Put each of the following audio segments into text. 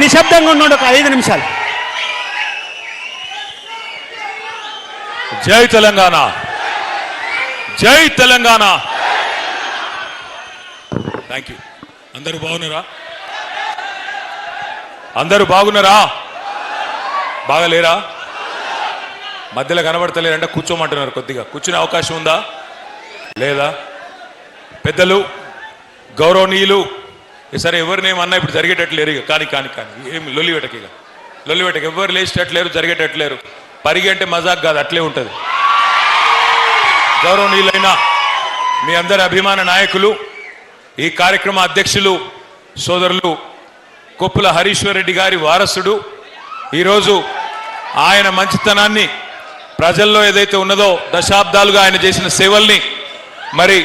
నిశ్శబ్దంగా ఉండండి ఒక 5 నిమిషాలు. జై తెలంగాణ, జై తెలంగాణ. Thank you. అందరూ బాగున్నారా? అందరూ బాగున్నారా? బాగలేరా? మధ్యలో కనబడతలేరంటే కూర్చోమంటున్నారు. కొద్దిగా కూర్చునే అవకాశం ఉందా లేదా? పెద్దలు, గౌరవనీయులు, ఈసారి ఎవరినేమన్నా ఇప్పుడు జరిగేటట్లేరు. ఇక కానీ కానీ కానీ ఏం లొల్లివేటకి, ఇక లొల్లివేటకి ఎవరు లేచేటట్లేరు, జరిగేటట్లేరు. పరిగి అంటే మజాక్ కాదు, అట్లే ఉంటుంది. గౌరవనీయులైన మీ అందరి అభిమాన నాయకులు, ఈ కార్యక్రమ అధ్యక్షులు సోదరులు కొప్పుల హరీశ్వర్ రెడ్డి గారి వారసుడు, ఈరోజు ఆయన మంచితనాన్ని ప్రజల్లో ఏదైతే ఉన్నదో దశాబ్దాలుగా ఆయన చేసిన సేవల్ని మరి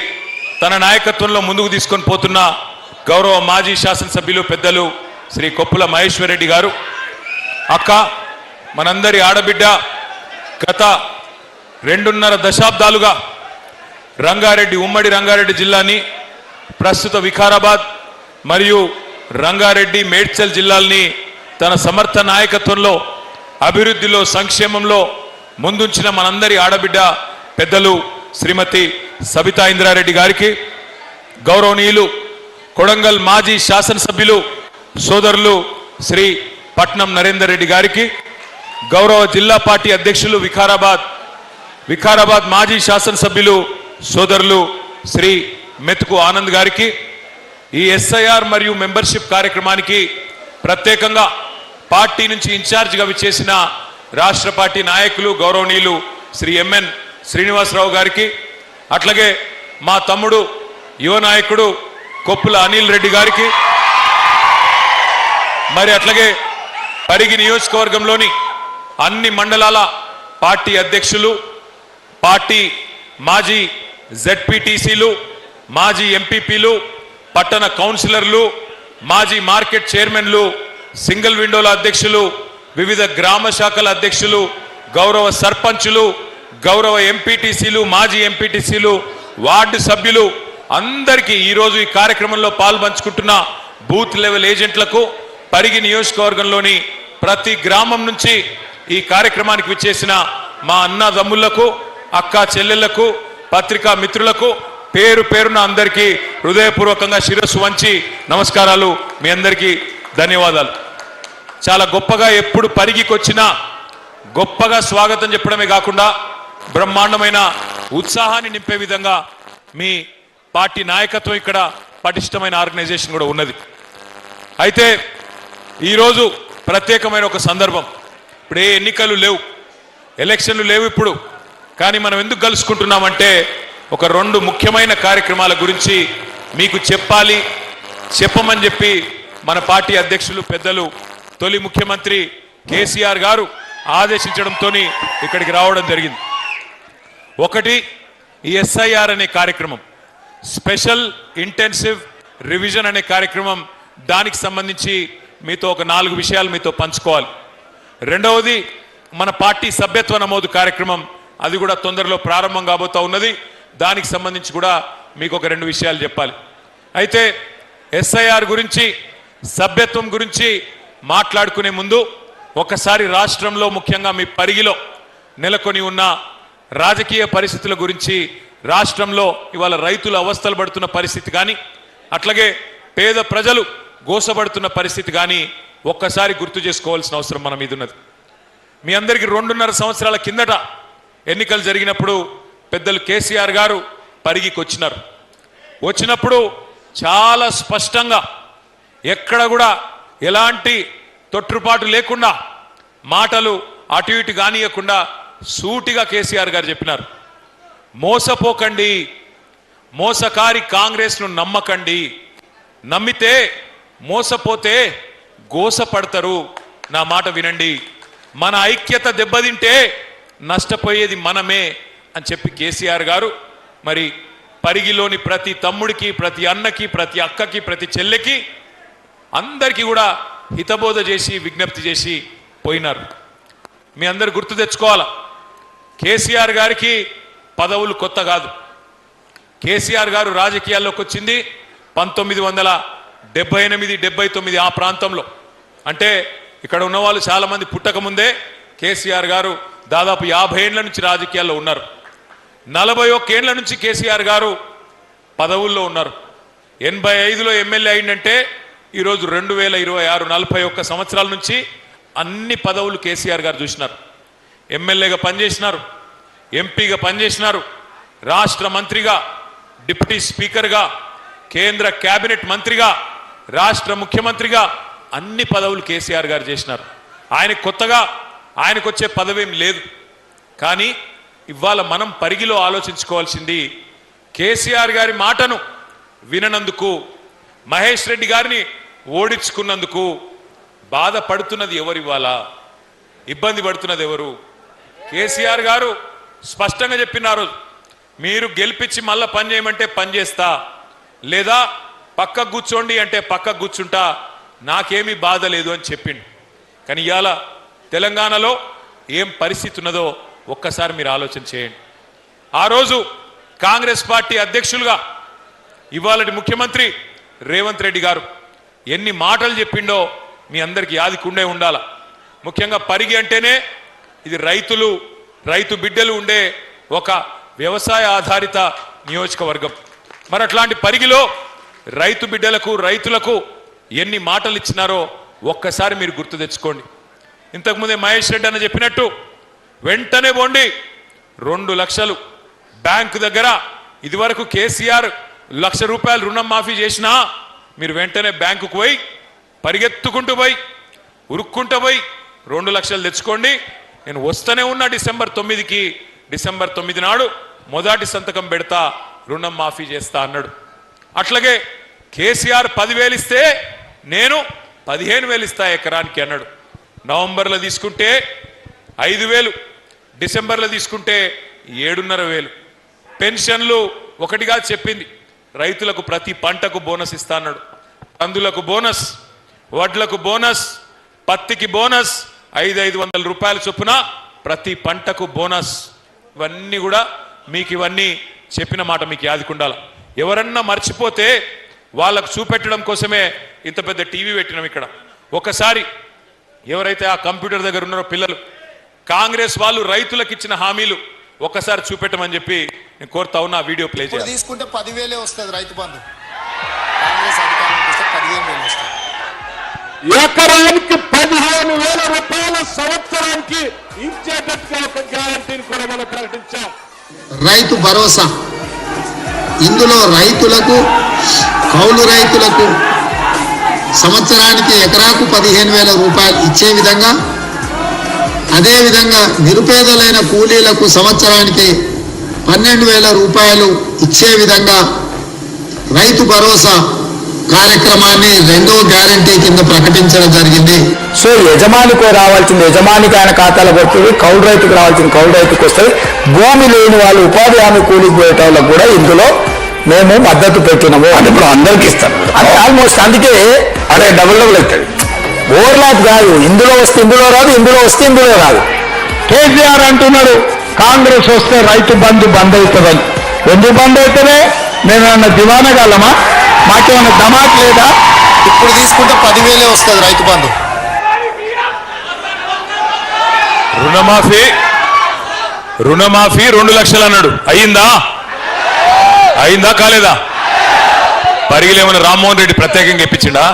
తన నాయకత్వంలో ముందుకు తీసుకొని పోతున్న గౌరవ మాజీ శాసనసభ్యులు పెద్దలు శ్రీ కొప్పుల మహేశ్వర్ రెడ్డి గారు, అక్క మనందరి ఆడబిడ్డ, గత 2.5 దశాబ్దాలుగా రంగారెడ్డి, ఉమ్మడి రంగారెడ్డి జిల్లాని, ప్రస్తుత వికారాబాద్ మరియు రంగారెడ్డి మేడ్చల్ జిల్లాల్ని తన సమర్థ నాయకత్వంలో అభివృద్ధిలో, సంక్షేమంలో ముందుంచిన మనందరి ఆడబిడ్డ పెద్దలు శ్రీమతి సబితా ఇంద్రారెడ్డి గారికి, గౌరవనీయులు కొడంగల్ మాజీ శాసనసభ్యులు సోదరులు శ్రీ పట్నం నరేందర్ రెడ్డి గారికి, గౌరవ జిల్లా పార్టీ అధ్యక్షులు వికారాబాద్ మాజీ శాసనసభ్యులు సోదరులు శ్రీ మెతుకు ఆనంద్ గారికి, ఈ ఎస్ఐఆర్ మరియు మెంబర్షిప్ కార్యక్రమానికి ప్రత్యేకంగా పార్టీ నుంచి ఇన్ఛార్జిగా విచ్చేసిన రాష్ట్ర పార్టీ నాయకులు గౌరవనీయులు శ్రీ ఎంఎన్ శ్రీనివాసరావు గారికి, అట్లాగే మా తమ్ముడు యువ నాయకుడు కొప్పుల అనిల్ రెడ్డి గారికి, మరి అట్లాగే పరిగి నియోజకవర్గంలోని అన్ని మండలాల పార్టీ అధ్యక్షులు, పార్టీ మాజీ జెడ్పీటీసీలు, మాజీ ఎంపీపీలు, పట్టణ కౌన్సిలర్లు, మాజీ మార్కెట్ చైర్మన్లు, సింగిల్ విండోల అధ్యక్షులు, వివిధ గ్రామ శాఖల అధ్యక్షులు, గౌరవ సర్పంచులు, గౌరవ ఎంపీటీసీలు, మాజీ ఎంపీటీసీలు, వార్డు సభ్యులు అందరికీ ఈరోజు ఈ కార్యక్రమంలో పాల్పంచుకుంటున్న బూత్ లెవెల్ ఏజెంట్లకు, పరిగి నియోజకవర్గంలోని ప్రతి గ్రామం నుంచి ఈ కార్యక్రమానికి విచ్చేసిన మా అన్నదమ్ములకు, అక్క చెల్లెళ్లకు, పత్రికా మిత్రులకు పేరు పేరున అందరికీ హృదయపూర్వకంగా శిరస్సు వంచి నమస్కారాలు. మీ అందరికీ ధన్యవాదాలు. చాలా గొప్పగా ఎప్పుడు పరిగికి వచ్చినా గొప్పగా స్వాగతం చెప్పడమే కాకుండా బ్రహ్మాండమైన ఉత్సాహాన్ని నింపే విధంగా మీ పార్టీ నాయకత్వం, ఇక్కడ పటిష్టమైన ఆర్గనైజేషన్ కూడా ఉన్నది. అయితే ఈరోజు ప్రత్యేకమైన ఒక సందర్భం. ఇప్పుడు ఏ ఎన్నికలు లేవు, ఎలక్షన్లు లేవు ఇప్పుడు. కానీ మనం ఎందుకు కలుసుకుంటున్నామంటే ఒక 2 ముఖ్యమైన కార్యక్రమాల గురించి మీకు చెప్పమని చెప్పి మన పార్టీ అధ్యక్షులు పెద్దలు తొలి ముఖ్యమంత్రి కేసీఆర్ గారు ఆదేశించడంతో ఇక్కడికి రావడం జరిగింది. ఒకటి, ఈ ఎస్ఐఆర్ అనే కార్యక్రమం, స్పెషల్ ఇంటెన్సివ్ రివిజన్ అనే కార్యక్రమం. దానికి సంబంధించి మీతో ఒక 4 విషయాలు మీతో పంచుకోవాలి. రెండవది, మన పార్టీ సభ్యత్వ నమోదు కార్యక్రమం, అది కూడా తొందరలో ప్రారంభం కాబోతా ఉన్నది. దానికి సంబంధించి కూడా మీకు ఒక 2 విషయాలు చెప్పాలి. అయితే ఎస్ఐఆర్ గురించి, సభ్యత్వం గురించి మాట్లాడుకునే ముందు ఒకసారి రాష్ట్రంలో, ముఖ్యంగా మీ పరిగిలో నెలకొని ఉన్న రాజకీయ పరిస్థితుల గురించి, రాష్ట్రంలో ఇవాళ రైతులు అవస్థలు పడుతున్న పరిస్థితి కానీ, అట్లాగే పేద ప్రజలు గోసపడుతున్న పరిస్థితి కానీ ఒక్కసారి గుర్తు చేసుకోవాల్సిన అవసరం మన మీద ఉన్నది. మీ అందరికీ 2.5 సంవత్సరాల కిందట ఎన్నికలు జరిగినప్పుడు పెద్దలు కేసీఆర్ గారు పరిగికి వచ్చినప్పుడు చాలా స్పష్టంగా, ఎక్కడ కూడా ఎలాంటి తొట్టుపాటు లేకుండా, మాటలు అటు ఇటు కానియకుండా సూటిగా కేసీఆర్ గారు చెప్పినారు, మోసపోకండి, మోసకారి కాంగ్రెస్ను నమ్మకండి, నమ్మితే మోసపోతే గోసపడతారు, నా మాట వినండి, మన ఐక్యత దెబ్బతింటే నష్టపోయేది మనమే అని చెప్పి కేసీఆర్ గారు మరి పరిగిలోని ప్రతి తమ్ముడికి, ప్రతి అన్నకి, ప్రతి అక్కకి, ప్రతి చెల్లెకి అందరికీ కూడా హితబోధ చేసి విజ్ఞప్తి చేసి పోయినారు. మీ అందరు గుర్తు తెచ్చుకోవాలా, కేసీఆర్ గారికి పదవులు కొత్త కాదు. కేసీఆర్ గారు రాజకీయాల్లోకి వచ్చింది 1978-79 ఆ ప్రాంతంలో. అంటే ఇక్కడ ఉన్న వాళ్ళు చాలా మంది పుట్టక ముందే కేసీఆర్ గారు దాదాపు 50 ఏళ్ల నుంచి రాజకీయాల్లో ఉన్నారు. 41 ఏళ్ల నుంచి కేసీఆర్ గారు పదవుల్లో ఉన్నారు. 85లో ఎమ్మెల్యే అయిందంటే ఈరోజు 2026 41 సంవత్సరాల నుంచి అన్ని పదవులు కేసీఆర్ గారు చూసినారు. ఎమ్మెల్యేగా పనిచేసినారు, ఎంపీగా పనిచేసినారు, రాష్ట్ర మంత్రిగా, డిప్యూటీ స్పీకర్గా, కేంద్ర కేబినెట్ మంత్రిగా, రాష్ట్ర ముఖ్యమంత్రిగా అన్ని పదవులు కేసీఆర్ గారు చేసినారు. ఆయనకు వచ్చే పదవేం లేదు. కానీ ఇవాళ మనం పరిగిలో ఆలోచించుకోవాల్సింది కేసీఆర్ గారి మాటను విననందుకు, మహేష్ రెడ్డి గారిని ఓడించుకున్నందుకు బాధపడుతున్నది ఎవరు, ఇవాళ ఇబ్బంది పడుతున్నది ఎవరు? కేసీఆర్ గారు స్పష్టంగా చెప్పినారు, మీరు గెలిపించి మళ్ళా పని చేయమంటే పని చేస్తా, లేదా పక్కకు కూర్చోండి అంటే పక్కకు కూర్చుంటా, నాకేమీ బాధ లేదు అని చెప్పిండు. కానీ ఇవాళ తెలంగాణలో ఏం పరిస్థితి ఉన్నదో ఒక్కసారి మీరు ఆలోచన చేయండి. ఆ రోజు కాంగ్రెస్ పార్టీ అధ్యక్షులుగా ఇవాళటి ముఖ్యమంత్రి రేవంత్ రెడ్డి గారు ఎన్ని మాటలు చెప్పిండో మీ అందరికీ యాదికుండే ఉండాల. ముఖ్యంగా పరిగి అంటేనే ఇది రైతు బిడ్డలు ఉండే ఒక వ్యవసాయ ఆధారిత నియోజకవర్గం. మరి అట్లాంటి పరిగిలో రైతు బిడ్డలకు, రైతులకు ఎన్ని మాటలు ఇచ్చినారో ఒక్కసారి మీరు గుర్తు తెచ్చుకోండి. ఇంతకుముందే మహేష్ రెడ్డి అన్న చెప్పినట్టు వెంటనే పోండి, 2 లక్షలు బ్యాంకు దగ్గర, ఇదివరకు కేసీఆర్ ₹1,00,000 రుణం మాఫీ చేసినా మీరు వెంటనే బ్యాంకుకు పోయి పరిగెత్తుకుంటూ పోయి ఉరుక్కుంటూ పోయి 2 లక్షలు తెచ్చుకోండి, నేను వస్తూనే ఉన్నా డిసెంబర్ 9 నాడు మొదటి సంతకం పెడతా, రుణం మాఫీ చేస్తా అన్నాడు. అట్లాగే కేసీఆర్ 10,000 ఇస్తే నేను 15,000 ఇస్తా ఎకరానికి అన్నాడు. నవంబర్లో తీసుకుంటే 5,000, డిసెంబర్లో తీసుకుంటే 7,500. పెన్షన్లు ఒకటిగా చెప్పింది, రైతులకు ప్రతి పంటకు బోనస్ ఇస్తా అన్నాడు. కందులకు బోనస్, వడ్లకు బోనస్, పత్తికి బోనస్, 500 రూపాయల చొప్పున ప్రతి పంటకు బోనస్. ఇవన్నీ కూడా ఇవన్నీ చెప్పిన మాట మీకు యాదికుండాలి. ఎవరన్నా మర్చిపోతే వాళ్ళకు చూపెట్టడం కోసమే ఇంత పెద్ద టీవీ పెట్టినాం ఇక్కడ. ఒకసారి ఎవరైతే ఆ కంప్యూటర్ దగ్గర ఉన్నారో పిల్లలు, కాంగ్రెస్ వాళ్ళు రైతులకు ఇచ్చిన హామీలు ఒక్కసారి చూపెట్టమని చెప్పి నేను కోరుతా ఉన్నా. ఆ వీడియో ప్లే చేయాలి. తీసుకుంటే 10,000 వస్తుంది రైతు బంధు, కాంగ్రెస్ అధికారానికి వస్తే 15,000 వస్తుంది. ఎకరానికి 15,000 రూపాయల సంవత్సరానికి ఇచ్చేటట్టుగా ఒక గ్యారంటీని కూడా మనం ప్రకటించాం. రైతు భరోసా, ఇందులో రైతులకు, కౌలు రైతులకు సంవత్సరానికి ఎకరాకు 15,000 రూపాయలు ఇచ్చే విధంగా, అదేవిధంగా నిరుపేదలైన కూలీలకు సంవత్సరానికి 12,000 రూపాయలు ఇచ్చే విధంగా రైతు భరోసా కార్యక్రమాన్ని 2వ గ్యారంటీ కింద ప్రకటించడం జరిగింది. సో యజమానికి రావాల్సింది యజమానికి ఆయన ఖాతాలో పడుతుంది, కౌలు రైతుకు రావాల్సింది కౌలు రైతుకు వస్తుంది. భూమి లేని వాళ్ళు, ఉపాధి హామీ కూలికి పోయేటోళ్ళకు కూడా ఇందులో మేము మద్దతు పెట్టినాము. అది ఇప్పుడు అందరికి ఇస్తాం, అది ఆల్మోస్ట్. అందుకే అదే డబుల్ అవుతుంది, ఓవర్లాప్ కాదు. ఇందులో వస్తే ఇందులో రాదు, ఇందులో వస్తే ఇందులో రాదు. కేసీఆర్ అంటున్నాడు కాంగ్రెస్ వస్తే రైతు బంధు బంద్ అవుతుందని. ఎందుకు బంద్ అవుతుందే? మేమేమన్నా దివానగలమా? మాకేమన్నా దమాక్ లేదా? ఇప్పుడు తీసుకుంటే 10,000 వస్తుంది రైతు బంధు. రుణమాఫీ 2 లక్షలు అన్నాడు. అయిందా కాలేదా? పరిగిలేమన్నా రామ్మోహన్ రెడ్డి ప్రత్యేకంగా ఇప్పించిండా?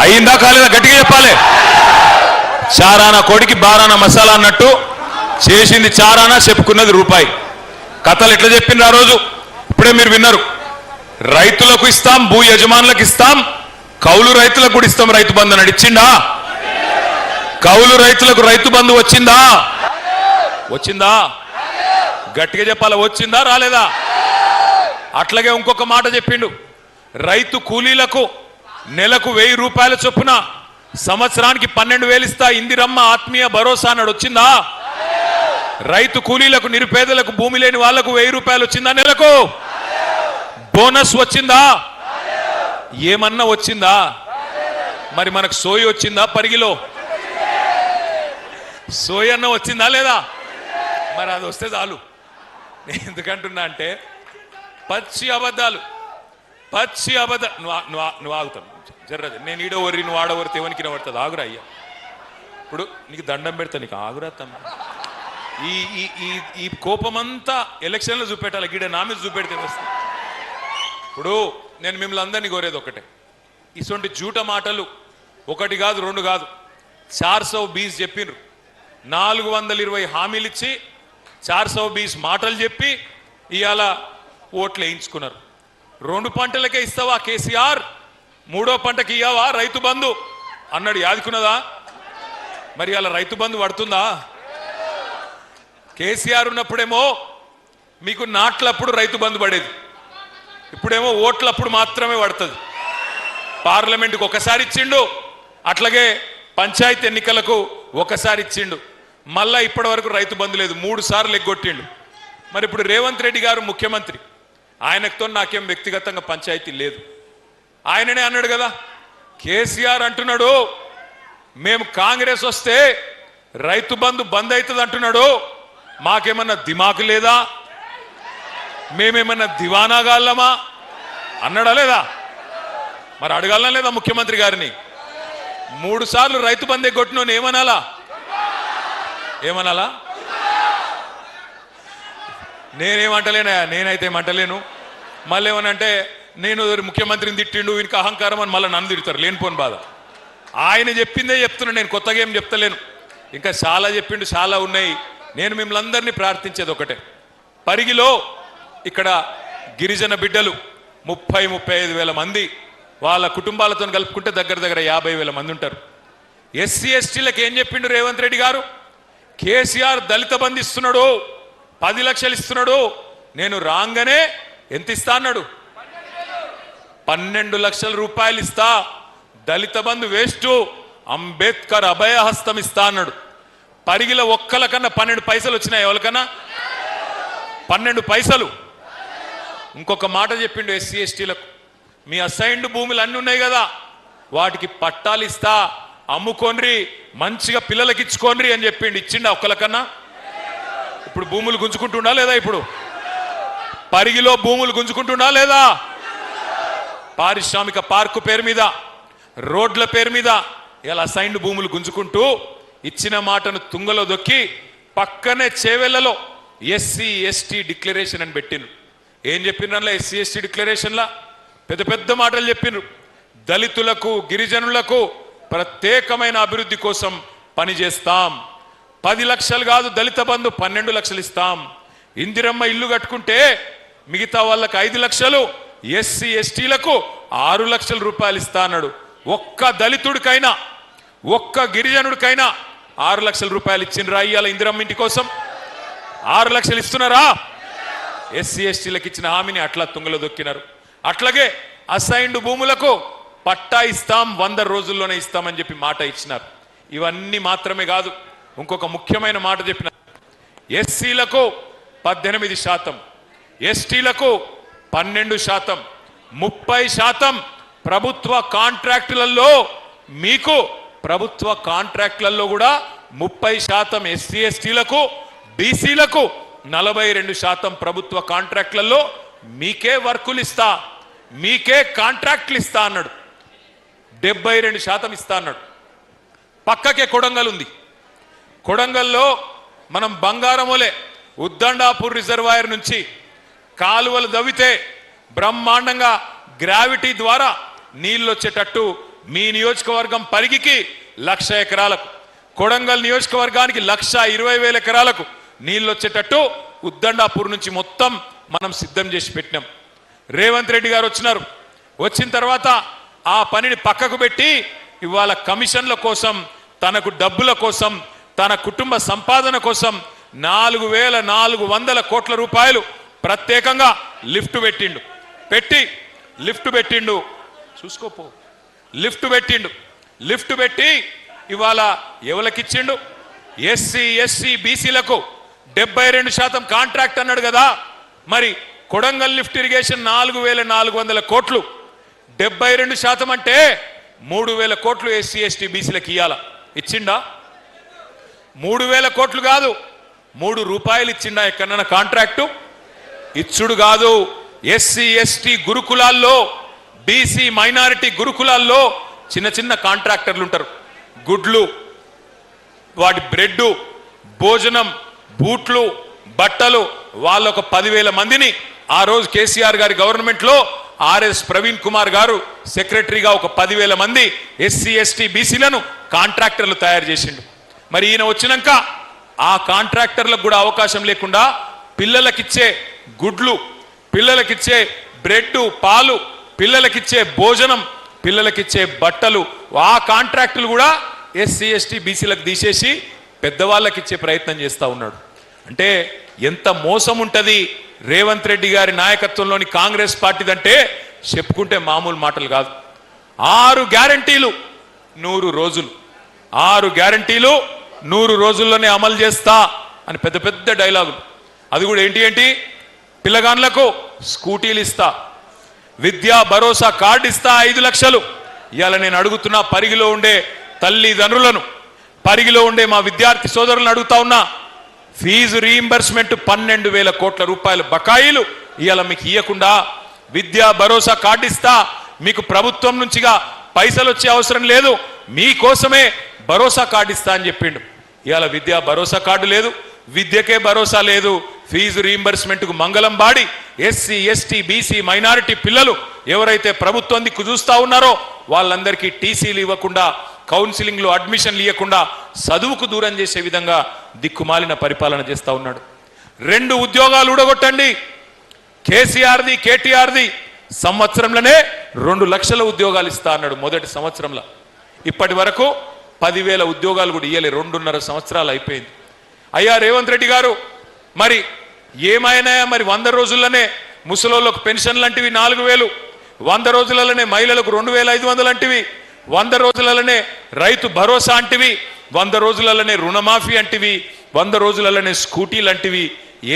అయిందా కాలేదా? గట్టిగా చెప్పాలి. చారానా కోడికి బారానా మసాలా అన్నట్టు చేసింది చారానా, చెప్పుకున్నది రూపాయి. కథలు ఎట్లా చెప్పిండ్రు ఆ రోజు? ఇప్పుడే మీరు విన్నారు. రైతులకు ఇస్తాం, భూ యజమానులకు ఇస్తాం, కౌలు రైతులకు కూడా ఇస్తాం రైతు బంధు అని ఇచ్చిండా? కౌలు రైతులకు రైతు బంధు వచ్చిందా? గట్టిగా చెప్పాలి, వచ్చిందా రాలేదా? అట్లాగే ఇంకొక మాట చెప్పిండు, రైతు కూలీలకు నెలకు 1,000 రూపాయల చొప్పున సంవత్సరానికి 12,000 ఇస్తా, ఇందిరమ్మ ఆత్మీయ భరోసా అన్నాడు. వచ్చిందా? రైతు కూలీలకు, నిరుపేదలకు, భూమి లేని వాళ్లకు 1,000 రూపాయలు వచ్చిందా? నెలకు బోనస్ వచ్చిందా? ఏమన్నా వచ్చిందా? మరి మనకు సోయి వచ్చిందా? పరిగిలో సోయి అన్న వచ్చిందా లేదా? మరి అది వస్తే చాలు. ఎందుకంటున్నా అంటే పచ్చి అబద్ధాలు. పచ్చి అబద్ధ నువ్వు ఆగుతాను జర్రది నేను ఈడో వరి నువ్వు ఆడవరితే ఎవరికి పడుతుంది ఆగురా అయ్యా ఇప్పుడు నీకు దండం పెడతా నీకు ఆగురా తమ్మ ఈ ఈ ఈ ఈ కోపమంతా ఎలక్షన్లో చూపెట్టాలి గీడ నా మీద చూపెడితే వస్తుంది ఇప్పుడు నేను మిమ్మల్ని అందరినీ కోరేది ఒకటే ఇటువంటి జూట మాటలు ఒకటి కాదు రెండు కాదు 420 చెప్పిండ్రు 420 హామీలు ఇచ్చి 420 మాటలు చెప్పి ఇవాళ ఓట్లు వేయించుకున్నారు 2 పంటలకే ఇస్తావా కేసీఆర్ 3వ పంటకి ఇయ్యావా రైతు బంధు అన్నాడు యాదుకున్నదా మరి అలా రైతు బంధు పడుతుందా కేసీఆర్ ఉన్నప్పుడేమో మీకు నాట్లప్పుడు రైతు బంధు పడేది ఇప్పుడేమో ఓట్లప్పుడు మాత్రమే పడుతుంది పార్లమెంటుకు ఒకసారి ఇచ్చిండు అట్లాగే పంచాయతీ ఎన్నికలకు ఒకసారి ఇచ్చిండు మళ్ళా ఇప్పటి వరకు రైతు బంధు లేదు 3 సార్లు ఎగ్గొట్టిండు మరి ఇప్పుడు రేవంత్ రెడ్డి గారు ముఖ్యమంత్రి ఆయనతో నాకేం వ్యక్తిగతంగా పంచాయతీ లేదు ఆయననే అన్నాడు కదా కేసీఆర్ అంటున్నాడు మేము కాంగ్రెస్ వస్తే రైతు బంధు బంద్ అవుతుంది అంటున్నాడు మాకేమన్నా దిమాకు లేదా మేమేమన్నా దివానాగాళ్ళమా అన్నాడా లేదా మరి అడగాలనా లేదా ముఖ్యమంత్రి గారిని 3 సార్లు రైతు బంధు ఎగ్గొట్టినోని ఏమనాలా ఏమనాలా నేనేమంటలేనా నేనైతే ఏమంటలేను మళ్ళీ ఏమనంటే నేను ముఖ్యమంత్రిని తిట్టిండు వీనికి అహంకారం అని మళ్ళీ నన్ను తిడతారు లేనిపోని బాధ ఆయన చెప్పిందే చెప్తున్నా నేను కొత్తగా ఏం చెప్తలేను ఇంకా చాలా చెప్పిండు చాలా ఉన్నాయి నేను మిమ్మల్ని అందరినీ ప్రార్థించేది ఒకటే పరిగిలో ఇక్కడ గిరిజన బిడ్డలు 30-35 వేల మంది వాళ్ళ కుటుంబాలతో కలుపుకుంటే దగ్గర 50,000 మంది ఉంటారు ఎస్సీ ఎస్టీలకు ఏం చెప్పిండు రేవంత్ రెడ్డి గారు కేసీఆర్ దళిత బంధు ఇస్తున్నాడు 10 లక్షలు ఇస్తున్నాడు నేను రాగానే ఎంత ఇస్తా అన్నాడు 12 లక్షల రూపాయలు ఇస్తా దళిత బంధు వేస్ట్ అంబేద్కర్ అభయహస్తం ఇస్తా అన్నాడు పరిగిల ఒక్కలకన్నా 12 పైసలు వచ్చినాయి ఎవరికన్నా 12 పైసలు ఇంకొక మాట చెప్పిండు ఎస్సీ ఎస్టీలకు మీ అసైన్డ్ భూములు అన్నీ ఉన్నాయి కదా వాటికి పట్టాలు ఇస్తా అమ్ముకోండ్రి మంచిగా పిల్లలకి ఇచ్చుకోండ్రి అని చెప్పిండు ఇచ్చిండా ఒక్కలకన్నా ఇప్పుడు భూములు గుంజుకుంటుండా లేదా ఇప్పుడు పరిగిలో భూములు గుంజుకుంటుండా లేదా పారిశ్రామిక పార్కు పేరు మీద రోడ్ల పేరు మీద ఇలా అసైన్డ్ భూములు గుంజుకుంటూ ఇచ్చిన మాటను తుంగలో దొక్కి పక్కనే చేవెళ్లలో ఎస్సీ ఎస్టీ డిక్లరేషన్ అని పెట్టిండ్రు ఏం చెప్పినలా ఎస్సీ ఎస్టీ డిక్లరేషన్లా పెద్ద పెద్ద మాటలు చెప్పినారు దళితులకు గిరిజనులకు ప్రత్యేకమైన అభివృద్ధి కోసం పనిచేస్తాం 10 లక్షలు కాదు దళిత బంధు 12 లక్షలు ఇస్తాం ఇందిరమ్మ ఇల్లు కట్టుకుంటే మిగతా వాళ్ళకి 5 లక్షలు ఎస్సీ ఎస్టీలకు 6 లక్షల రూపాయలు ఇస్తా అన్నాడు ఒక్క దళితుడికైనా ఒక్క గిరిజనుడికైనా 6 లక్షల రూపాయలు ఇచ్చిండ్రా ఇయ్యాల ఇందిరమ్మ ఇంటి కోసం 6 లక్షలు ఇస్తున్నారా ఎస్సీ ఎస్టీలకు ఇచ్చిన హామీని అట్లా తుంగలో దొక్కినారు అట్లాగే అసైన్డ్ భూములకు పట్టా ఇస్తాం 100 రోజుల్లోనే ఇస్తామని చెప్పి మాట ఇచ్చినారు ఇవన్నీ మాత్రమే కాదు ఇంకొక ముఖ్యమైన మాట చెప్పినారు ఎస్సీలకు 18% ఎస్టీలకు 12% 30% ప్రభుత్వ కాంట్రాక్టులలో మీకు ప్రభుత్వ కాంట్రాక్టులలో కూడా 30% ఎస్సీ ఎస్టీలకు బీసీలకు 42% ప్రభుత్వ కాంట్రాక్టులలో మీకే వర్కులు ఇస్తా మీకే కాంట్రాక్టులు ఇస్తా అన్నాడు 72% ఇస్తా అన్నాడు పక్కకే కొడంగల్ ఉంది కొడంగల్లో మనం బంగారమోలే ఉద్దండాపూర్ రిజర్వాయర్ నుంచి కాలువలు దవ్వితే బ్రహ్మాండంగా గ్రావిటీ ద్వారా నీళ్ళు వచ్చేటట్టు మీ నియోజకవర్గం పరిగికి 1,00,000 ఎకరాలకు కొడంగల్ నియోజకవర్గానికి 1,20,000 ఎకరాలకు నీళ్ళు వచ్చేటట్టు ఉద్దండాపూర్ నుంచి మొత్తం మనం సిద్ధం చేసి పెట్టినాం రేవంత్ రెడ్డి గారు వచ్చినారు వచ్చిన తర్వాత ఆ పనిని పక్కకు పెట్టి ఇవాళ కమిషన్ల కోసం తనకు డబ్బుల కోసం తన కుటుంబ సంపాదన కోసం 4,400 కోట్ల రూపాయలు ప్రత్యేకంగా లిఫ్ట్ పెట్టిండు చూసుకోపో లిఫ్ట్ పెట్టి ఇవాళ ఎవరికిచ్చిండు ఎస్సీ ఎస్సీ బీసీలకు 72% కాంట్రాక్ట్ అన్నాడు కదా మరి కొడంగల్ లిఫ్ట్ ఇరిగేషన్ 4,400 కోట్లు 72% అంటే 3,000 కోట్లు ఎస్సీ ఎస్టీ బీసీలకు ఇయ్యాల ఇచ్చిండా 3,000 కోట్లు కాదు 3 రూపాయలు ఇచ్చిండా ఎక్కడన్నా కాంట్రాక్టు ఇచ్చుడు కాదు ఎస్సీ ఎస్టీ గురుకులాల్లో బీసీ మైనారిటీ గురుకులాల్లో చిన్న చిన్న కాంట్రాక్టర్లు ఉంటారు. గుడ్లు, వాటి బ్రెడ్, భోజనం, బూట్లు, బట్టలు, వాళ్ళ ఒక 10,000 మందిని ఆ రోజు కేసీఆర్ గారి గవర్నమెంట్ లో ఆర్ఎస్ ప్రవీణ్ కుమార్ గారు సెక్రటరీగా ఒక 10,000 మంది ఎస్సీ ఎస్టీ బీసీలను కాంట్రాక్టర్లు తయారు చేసిండు. మరి ఈయన వచ్చినాక ఆ కాంట్రాక్టర్లకు కూడా అవకాశం లేకుండా పిల్లలకిచ్చే గుడ్లు, పిల్లలకిచ్చే బ్రెడ్, పాలు, పిల్లలకిచ్చే భోజనం, పిల్లలకిచ్చే బట్టలు, ఆ కాంట్రాక్టులు కూడా ఎస్సీ ఎస్టీ బీసీలకు తీసేసి పెద్దవాళ్ళకిచ్చే ప్రయత్నం చేస్తూ ఉన్నాడు. అంటే ఎంత మోసం ఉంటుంది రేవంత్ రెడ్డి గారి నాయకత్వంలోని కాంగ్రెస్ పార్టీదంటే చెప్పుకుంటే మామూలు మాటలు కాదు. 6 గ్యారంటీలు 100 రోజులు, 6 గ్యారంటీలు 100 రోజుల్లోనే అమలు చేస్తా అని పెద్ద పెద్ద డైలాగులు. అది కూడా ఏంటి పిల్లగాన్లకు స్కూటీలు ఇస్తా, విద్యా భరోసా కార్డు ఇస్తా 5 లక్షలు. ఇవాళ నేను అడుగుతున్నా పరిగిలో ఉండే తల్లిదండ్రులను, పరిగిలో ఉండే మా విద్యార్థి సోదరులను అడుగుతా ఉన్నా, ఫీజు రీయింబర్స్మెంట్ 12,000 కోట్ల రూపాయల బకాయిలు ఇవాళ మీకు ఇవ్వకుండా విద్యా భరోసా కార్డు ఇస్తా, మీకు ప్రభుత్వం నుంచిగా పైసలు వచ్చే అవసరం లేదు, మీకోసమే భరోసా కార్డు ఇస్తా అని చెప్పిండు. ఇవాళ విద్యా భరోసా కార్డు లేదు, విద్యకే భరోసా లేదు. ఫీజు రీయింబర్స్మెంట్కు మంగళం body SC ST BC minority పిల్లలు ఎవరైతే ప్రభుత్వం దిక్కు చూస్తా ఉన్నారో వాళ్ళందరికీ టీసీలు ఇవ్వకుండా, కౌన్సిలింగ్లో అడ్మిషన్లు ఇవ్వకుండా చదువుకు దూరం చేసే విధంగా దిక్కుమాలిన పరిపాలన చేస్తూ ఉన్నాడు. 2 ఉద్యోగాలు ఊడగొట్టండి. కేసీఆర్ది కేటీఆర్ది సంవత్సరంలోనే 2 లక్షల ఉద్యోగాలు ఇస్తా అన్నాడు మొదటి సంవత్సరంలో. ఇప్పటి వరకు 10,000 ఉద్యోగాలు కూడా ఇయ్యలే. 2.5 సంవత్సరాలు అయిపోయింది. అయ్యా రేవంత్ రెడ్డి గారు, మరి ఏమైనా మరి 100 రోజుల్లోనే ముసలోళ్ళకు పెన్షన్ లాంటివి 4,000, 100 రోజులలోనే మహిళలకు 2,500 అంటివి, 100 రోజులలోనే రైతు భరోసా అంటివి, 100 రోజులలోనే రుణమాఫీ అంటివి, 100 రోజులలోనే స్కూటీలు అంటివి.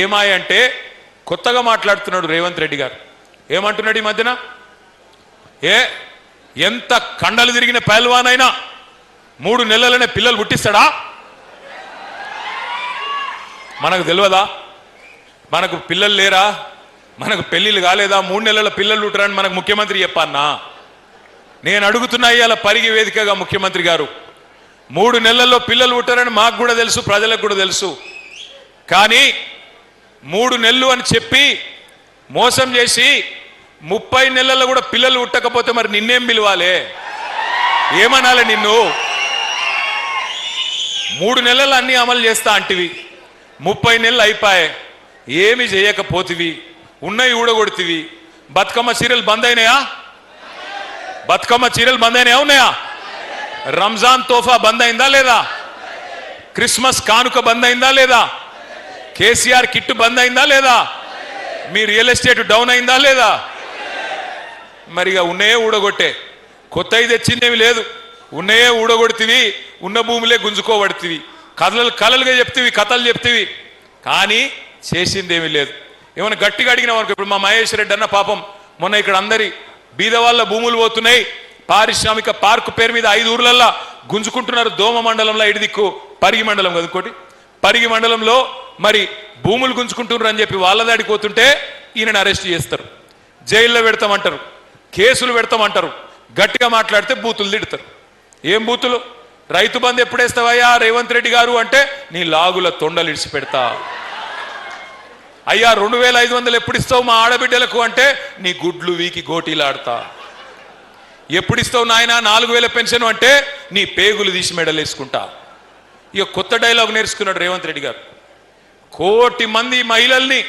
ఏమాయంటే కొత్తగా మాట్లాడుతున్నాడు రేవంత్ రెడ్డి గారు. ఏమంటున్నాడు ఈ మధ్యన? ఎంత కండలు తిరిగిన పహల్వానైనా 3 నెలలనే పిల్లలు పుట్టిస్తాడా? మనకు తెలియదా? మనకు పిల్లలు లేరా? మనకు పెళ్లిళ్ళు కాలేదా? 3 నెలల పిల్లలు పుట్టరని మనకు ముఖ్యమంత్రి చెప్పన్నా? నేను అడుగుతున్నా ఇవాళ పరిగి వేదికగా ముఖ్యమంత్రి గారు, 3 నెలల్లో పిల్లలు పుట్టారని మాకు కూడా తెలుసు, ప్రజలకు కూడా తెలుసు. కానీ 3 నెలలు అని చెప్పి మోసం చేసి 30 నెలల్లో కూడా పిల్లలు పుట్టకపోతే మరి నిన్నేం పిలవాలి? ఏమనాలి నిన్ను? 3 నెలలు అన్ని అమలు చేస్తా అంటివి, 30 నెలలు అయిపోయాయి, ఏమి చేయకపోతివి, ఉన్నవి ఊడగొడితివి. బతుకమ్మ చీరలు బంద్ అయినాయా? బతుకమ్మ చీరలు బంద్ అయినాయా? ఉన్నాయా? రంజాన్ తోఫా బంద్ అయిందా లేదా? క్రిస్మస్ కానుక బంద్ అయిందా లేదా? కేసీఆర్ కిట్ బంద్ అయిందా లేదా? మీ రియల్ ఎస్టేట్ డౌన్ అయిందా లేదా? మరిగా ఉన్నాయే ఊడగొట్టే, కొత్తవి తెచ్చిందేమి లేదు. ఉన్నాయే ఊడగొడితివి, ఉన్న భూములే గుంజుకోబడితివి, కలలుగా చెప్తివి, కథలు చెప్తివి, కానీ చేసిందేమీ లేదు. ఏమైనా గట్టిగా అడిగినాం అనుకో, ఇప్పుడు మా మహేష్ రెడ్డి అన్న పాపం మొన్న ఇక్కడ అందరి బీద వాళ్ళ భూములు పోతున్నాయి, పారిశ్రామిక పార్కు పేరు మీద 5 ఊర్లల్లో గుంజుకుంటున్నారు. దోమ మండలంలో ఇడిదిక్కు పరిగి మండలం కదా ఇంకోటి, పరిగి మండలంలో మరి భూములు గుంజుకుంటున్నారు అని చెప్పి వాళ్ళ దాడికి పోతుంటే ఈయనని అరెస్ట్ చేస్తారు, జైల్లో పెడతామంటారు, కేసులు పెడతామంటారు, గట్టిగా మాట్లాడితే బూతులు తిడతారు. ఏం బూతులు? రైతు బంధు ఎప్పుడేస్తావయ్యా రేవంత్ రెడ్డి గారు అంటే నీ లాగుల తొండలు ఇడిచి పెడతా. అయ్యా 2,500 ఎప్పుడు ఇస్తావు మా ఆడబిడ్డలకు అంటే నీ గుడ్లు వీకి గోటీలాడతా. ఎప్పుడు ఇస్తావు నాయన 4,000 పెన్షన్ అంటే నీ పేగులు తీసి మెడలేసుకుంటా. ఇక కొత్త డైలాగ్ నేర్చుకున్నాడు రేవంత్ రెడ్డి గారు. 1,000,000 మంది మహిళల్ని,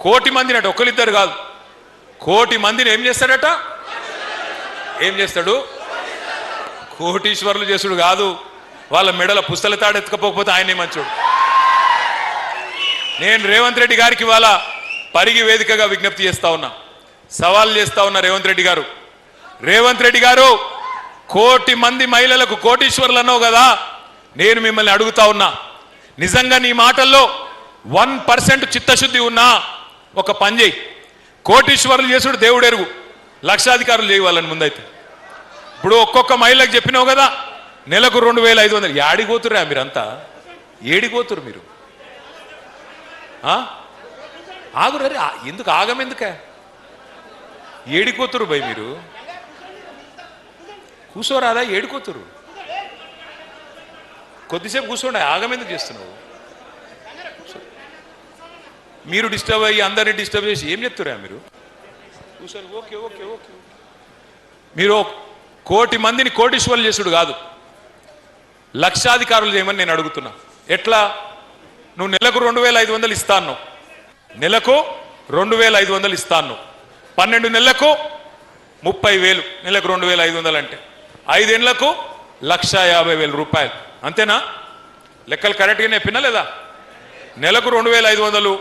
1,000,000 మందిని అట, ఒకరిద్దరు కాదు, 1,000,000 మందిని ఏం చేస్తాడట? ఏం చేస్తాడు? కోటీశ్వరులు చేసుడు కాదు, వాళ్ళ మెడల పుస్తల తాడు ఎత్తుకపోకపోతే ఆయనే మంచోడు. నేను రేవంత్ రెడ్డి గారికి ఇవాళ పరిగి వేదికగా విజ్ఞప్తి చేస్తా ఉన్నా, సవాల్ చేస్తా ఉన్నా. రేవంత్ రెడ్డి గారు 1,000,000 మంది మహిళలకు కోటీశ్వరులు అన్నావు కదా, నేను మిమ్మల్ని అడుగుతా ఉన్నా, నిజంగా నీ మాటల్లో 1% చిత్తశుద్ధి ఉన్నా ఒక పని చేయి. కోటీశ్వరులు చేసుడు దేవుడెరుగు, లక్షాధికారులు చేయవాలని ముందైతే. ఇప్పుడు ఒక్కొక్క మహిళకు చెప్పినావు కదా నెలకు 2,500. ఏడిపోతురా మీరంతా? ఏడిపోతురు మీరు? ఆగురే, ఎందుకు ఆగమెందుకే? ఏడికోతురు భయ్ మీరు కూర్చోరాదా ఏడికోతురు కొద్దిసేపు కూర్చోండి ఆగమెందుకు చేస్తున్నావు మీరు డిస్టర్బ్ అయ్యి అందరినీ డిస్టర్బ్ చేసి ఏం చెప్తారా మీరు కూర్చొని ఓకే ఓకే ఓకే మీరు 1 కోటి మందిని కోటీశ్వరులు చేసుడు కాదు లక్షాధికారులు చేయమని నేను అడుగుతున్నా ఎట్లా నువ్వు నెలకు 2500 ఇస్తాను నెలకు 2500 ఇస్తాను 12 నెలలకు 30,000 నెలకు 2500 అంటే 5 ఏళ్లకు 1,50,000 రూపాయలు అంతేనా లెక్కలు కరెక్ట్గా చెప్పినా లేదా నెలకు 2500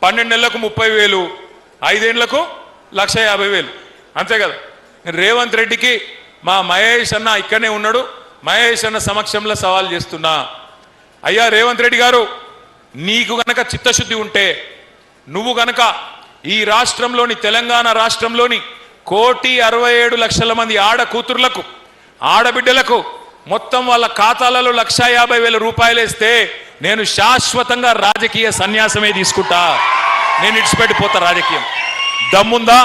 12 నెలలకు 30,000 5 ఏళ్లకు 1,50,000 అంతే కదా రేవంత్ రెడ్డికి మా మహేష్ అన్న ఇక్కడనే ఉన్నాడు మహేష్ అన్న సమక్షంలో సవాల్ చేస్తున్నా అయ్యా రేవంత్ రెడ్డి గారు నీకు గనక చిత్తశుద్ధి ఉంటే నువ్వు గనక ఈ రాష్ట్రంలోని తెలంగాణ రాష్ట్రంలోని 1,67,00,000 మంది ఆడ కూతుర్లకు ఆడబిడ్డలకు మొత్తం వాళ్ళ ఖాతాలలో 1,50,000 రూపాయలు వేస్తే నేను శాశ్వతంగా రాజకీయ సన్యాసమే తీసుకుంటా నేను ఇడిచిపెట్టిపోతా రాజకీయం దమ్ముందా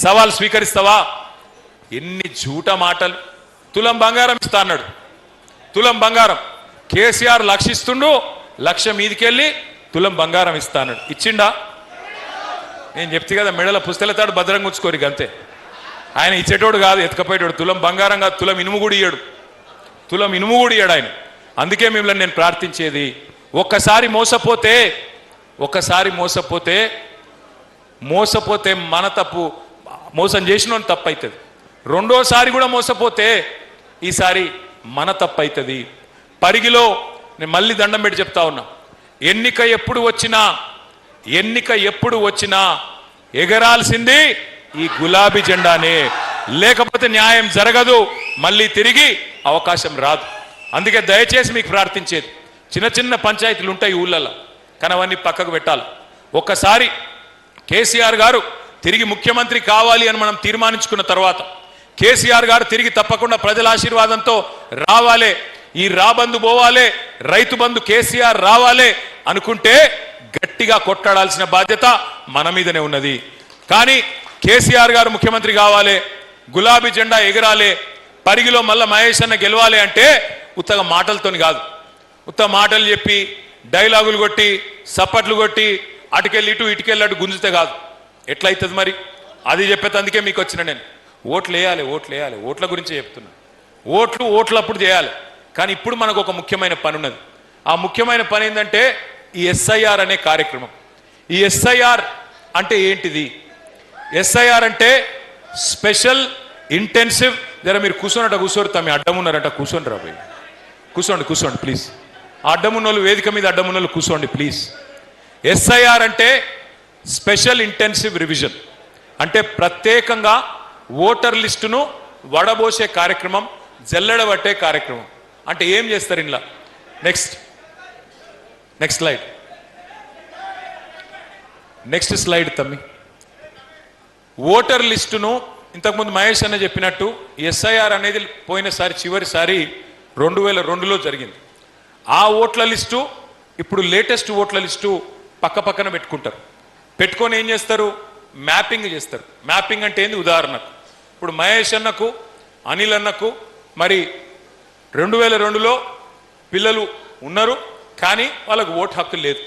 సవాల్ స్వీకరిస్తావా ఎన్ని జూట మాటలు తులం బంగారం ఇస్తా అన్నాడు తులం బంగారం కేసీఆర్ లక్షిస్తుండు 1,00,000 మీదికెళ్ళి తులం బంగారం ఇస్తా అన్నాడు ఇచ్చిండా నేను చెప్తే కదా మెడల పుస్తలతాడు భద్రంగా ఉంచుకోరు అంతే ఆయన ఇచ్చేటోడు కాదు ఎత్తుకపోయేటోడు తులం బంగారం కాదు తులం ఇనుము కూడా ఇయ్యాడు తులం ఇనుము కూడా ఇయ్యాడు ఆయన అందుకే మిమ్మల్ని నేను ప్రార్థించేది ఒక్కసారి మోసపోతే మన తప్పు మోసం చేసిన తప్పు అవుతుంది రెండోసారి కూడా మోసపోతే ఈసారి మన తప్పు అవుతుంది పరిగిలో నేను మళ్ళీ దండం పెట్టి చెప్తా ఉన్నా ఎన్నిక ఎప్పుడు వచ్చినా ఎగరాల్సింది ఈ గులాబీ జెండానే లేకపోతే న్యాయం జరగదు మళ్ళీ తిరిగి అవకాశం రాదు అందుకే దయచేసి మీకు ప్రార్థించేది చిన్న చిన్న పంచాయతీలు ఉంటాయి ఊళ్ళల్లో కానీ అవన్నీ పక్కకు పెట్టాలి ఒక్కసారి కేసీఆర్ గారు తిరిగి ముఖ్యమంత్రి కావాలి అని మనం తీర్మానించుకున్న తర్వాత కేసీఆర్ గారు తిరిగి తప్పకుండా ప్రజల ఆశీర్వాదంతో రావాలే ఈ రాబందు పోవాలే రైతు బంధు కేసీఆర్ రావాలే అనుకుంటే గట్టిగా కొట్టాడాల్సిన బాధ్యత మన మీదనే ఉన్నది కానీ కేసీఆర్ గారు ముఖ్యమంత్రి కావాలి గులాబీ జెండా ఎగరాలే పరిగిలో మళ్ళా మహేష్ అన్న గెలవాలి అంటే ఉత్తగా మాటలతోని కాదు ఉత్త మాటలు చెప్పి డైలాగులు కొట్టి సప్పట్లు కొట్టి అటుకెళ్ళి ఇటుకెళ్ళి అటు గుంజితే కాదు ఎట్లయితుంది మరి అది చెప్పేందుకే మీకు వచ్చిన నేను ఓట్లు వేయాలి ఓట్ల గురించే చెప్తున్నా ఓట్లప్పుడు చేయాలి కానీ ఇప్పుడు మనకు ఒక ముఖ్యమైన పని ఉన్నది ఆ ముఖ్యమైన పని ఏంటంటే ఈ ఎస్ఐఆర్ అనే కార్యక్రమం ఈ ఎస్ఐఆర్ అంటే ఏంటిది ఎస్ఐఆర్ అంటే స్పెషల్ ఇంటెన్సివ్ జర మీరు కూర్చోరు తమ అడ్డం ఉన్నారంట కూర్చోండి రాబోయ్ కూర్చోండి ప్లీజ్ అడ్డమున్నోళ్ళు వేదిక మీద అడ్డమున్నోళ్ళు కూర్చోండి ప్లీజ్ ఎస్ఐఆర్ అంటే స్పెషల్ ఇంటెన్సివ్ రివిజన్ అంటే ప్రత్యేకంగా ఓటర్ లిస్టును వడబోసే కార్యక్రమం జల్లెడబట్టే కార్యక్రమం అంటే ఏం చేస్తారు ఇంట్లో నెక్స్ట్ స్లైడ్ తమ్మి ఓటర్ లిస్టును ఇంతకుముందు మహేష్ అన్న చెప్పినట్టు ఎస్ఐఆర్ అనేది పోయినసారి చివరిసారి 2002లో జరిగింది ఆ ఓట్ల లిస్టు ఇప్పుడు లేటెస్ట్ ఓట్ల లిస్టు పక్కన పెట్టుకొని ఏం చేస్తారు మ్యాపింగ్ చేస్తారు మ్యాపింగ్ అంటే ఏంది ఉదాహరణకు ఇప్పుడు మహేష్ అన్నకు అనిల్ అన్నకు మరి 2002లో పిల్లలు ఉన్నారు కానీ వాళ్ళకు ఓటు హక్కు లేదు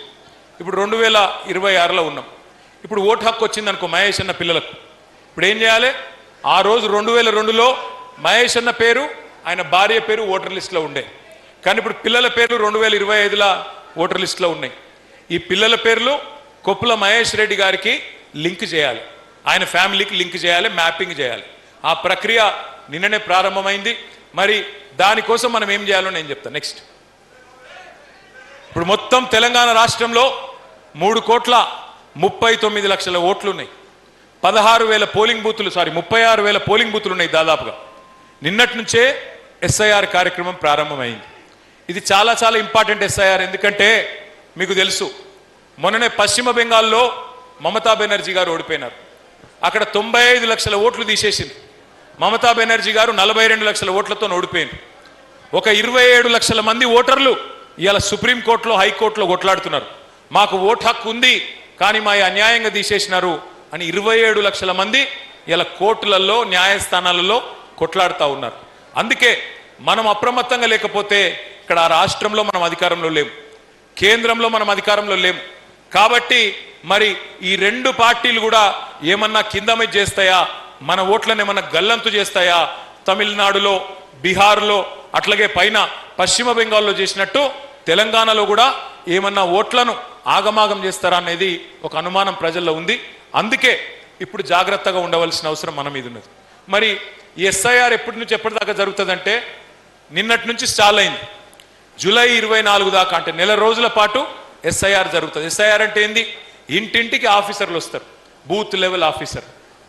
ఇప్పుడు 2026లో ఉన్నాం ఇప్పుడు ఓటు హక్కు వచ్చింది అనుకో మహేష్ అన్న పిల్లలకు ఇప్పుడు ఏం చేయాలి ఆ రోజు 2002లో మహేష్ అన్న పేరు ఆయన భార్య పేరు ఓటర్ లిస్టులో ఉండే కానీ ఇప్పుడు పిల్లల పేర్లు 2025లో ఓటర్ లిస్టులో ఉన్నాయి ఈ పిల్లల పేర్లు కొప్పుల మహేష్ రెడ్డి గారికి లింక్ చేయాలి ఆయన ఫ్యామిలీకి లింక్ చేయాలి మ్యాపింగ్ చేయాలి ఆ ప్రక్రియ నిన్ననే ప్రారంభమైంది మరి దానికోసం మనం ఏం చేయాలో నేను చెప్తాను నెక్స్ట్ ఇప్పుడు మొత్తం తెలంగాణ రాష్ట్రంలో 3,39,00,000 ఓట్లు ఉన్నాయి 36,000 పోలింగ్ బూతులు 36,000 పోలింగ్ బూతులు ఉన్నాయి దాదాపుగా నిన్నటి నుంచే ఎస్ఐఆర్ కార్యక్రమం ప్రారంభమైంది ఇది చాలా ఇంపార్టెంట్ ఎస్ఐఆర్ ఎందుకంటే మీకు తెలుసు మొన్ననే పశ్చిమ బెంగాల్లో మమతా బెనర్జీ గారు ఓడిపోయినారు అక్కడ 95 లక్షల ఓట్లు తీసేసింది మమతా బెనర్జీ గారు 42 లక్షల ఓట్లతో ఓడిపోయింది ఒక 27 లక్షల మంది ఓటర్లు ఇవాళ సుప్రీంకోర్టులో హైకోర్టులో కొట్లాడుతున్నారు మాకు ఓటు హక్కు ఉంది కానీ మా అన్యాయంగా తీసేసినారు అని 27 లక్షల మంది ఇలా కోర్టులలో న్యాయస్థానాలలో కొట్లాడుతూ ఉన్నారు. అందుకే మనం అప్రమత్తంగా లేకపోతే ఇక్కడ రాష్ట్రంలో మనం అధికారంలో లేము, కేంద్రంలో మనం అధికారంలో లేము. కాబట్టి మరి ఈ రెండు పార్టీలు కూడా ఏమన్నా కింద మీద చేస్తాయా, మన ఓట్లను ఏమన్నా గల్లంతు చేస్తాయా, తమిళనాడులో బీహార్లో అట్లాగే పైన పశ్చిమ బెంగాల్లో చేసినట్టు తెలంగాణలో కూడా ఏమన్నా ఓట్లను ఆగమాగం చేస్తారా అనేది ఒక అనుమానం ప్రజల్లో ఉంది. అందుకే ఇప్పుడు జాగ్రత్తగా ఉండవలసిన అవసరం మన మీద ఉన్నది. మరి ఎస్ఐఆర్ ఎప్పటి నుంచి ఎప్పటిదాకా జరుగుతుందంటే నిన్నటి నుంచి స్టార్ట్ అయింది. జూలై 24 దాకా అంటే నెల రోజుల పాటు ఎస్ఐఆర్ జరుగుతుంది. ఎస్ఐఆర్ అంటే ఏంది? ఇంటింటికి ఆఫీసర్లు వస్తారు, బూత్ లెవెల్ ఆఫీసర్.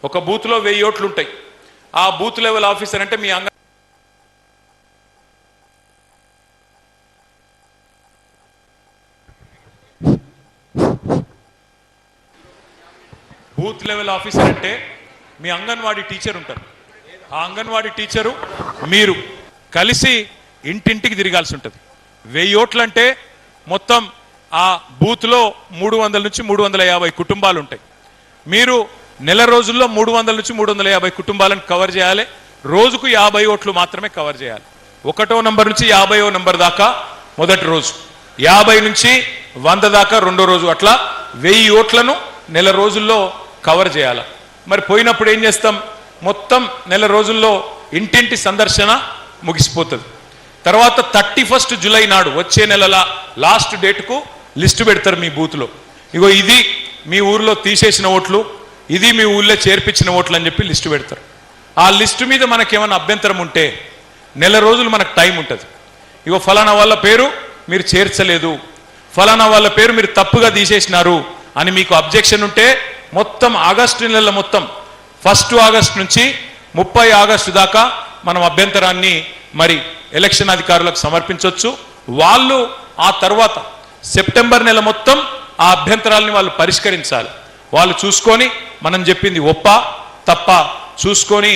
ఒక బూత్లో 1000 ఓట్లు ఉంటాయి. ఆ బూత్ లెవెల్ ఆఫీసర్ అంటే మీ బూత్ లెవెల్ ఆఫీసర్ అంటే మీ అంగన్వాడీ టీచర్ ఉంటారు. ఆ అంగన్వాడీ టీచరు మీరు కలిసి ఇంటింటికి తిరగాల్సి ఉంటుంది. 1000 ఓట్లు అంటే మొత్తం ఆ బూత్లో 300 నుంచి 350 కుటుంబాలు ఉంటాయి. మీరు నెల రోజుల్లో 300 నుంచి 350 కుటుంబాలను కవర్ చేయాలి. రోజుకు 50 ఓట్లు మాత్రమే కవర్ చేయాలి. 1వ నంబర్ నుంచి 50వ నంబర్ దాకా మొదటి రోజు, 50 నుంచి 100 దాకా రెండో రోజు, అట్లా 1000 ఓట్లను నెల రోజుల్లో కవర్ చేయాలి. మరి పోయినప్పుడు ఏం చేస్తాం? మొత్తం నెల రోజుల్లో ఇంటింటి సందర్శన ముగిసిపోతుంది. తర్వాత 31 జూలై నాడు వచ్చే నెలల లాస్ట్ డేట్కు లిస్టు పెడతారు మీ బూత్లో. ఇగో ఇది మీ ఊర్లో తీసేసిన ఓట్లు, ఇది మీ ఊళ్ళో చేర్పించిన ఓట్లు అని చెప్పి లిస్టు పెడతారు. ఆ లిస్టు మీద మనకేమైనా అభ్యంతరం ఉంటే నెల రోజులు మనకు టైం ఉంటుంది. ఇగో ఫలానా వాళ్ళ పేరు మీరు చేర్చలేదు, ఫలానా వాళ్ళ పేరు మీరు తప్పుగా తీసేసినారు అని మీకు అబ్జెక్షన్ ఉంటే మొత్తం ఆగస్టు నెల మొత్తం 1 ఆగస్టు నుంచి 30 ఆగస్టు దాకా మనం అభ్యంతరాన్ని మరి ఎలక్షన్ అధికారులకు సమర్పించవచ్చు. వాళ్ళు ఆ తర్వాత సెప్టెంబర్ నెల మొత్తం ఆ అభ్యంతరాలని వాళ్ళు పరిష్కరించాలి. వాళ్ళు చూసుకొని మనం చెప్పింది ఒప్ప తప్ప చూసుకొని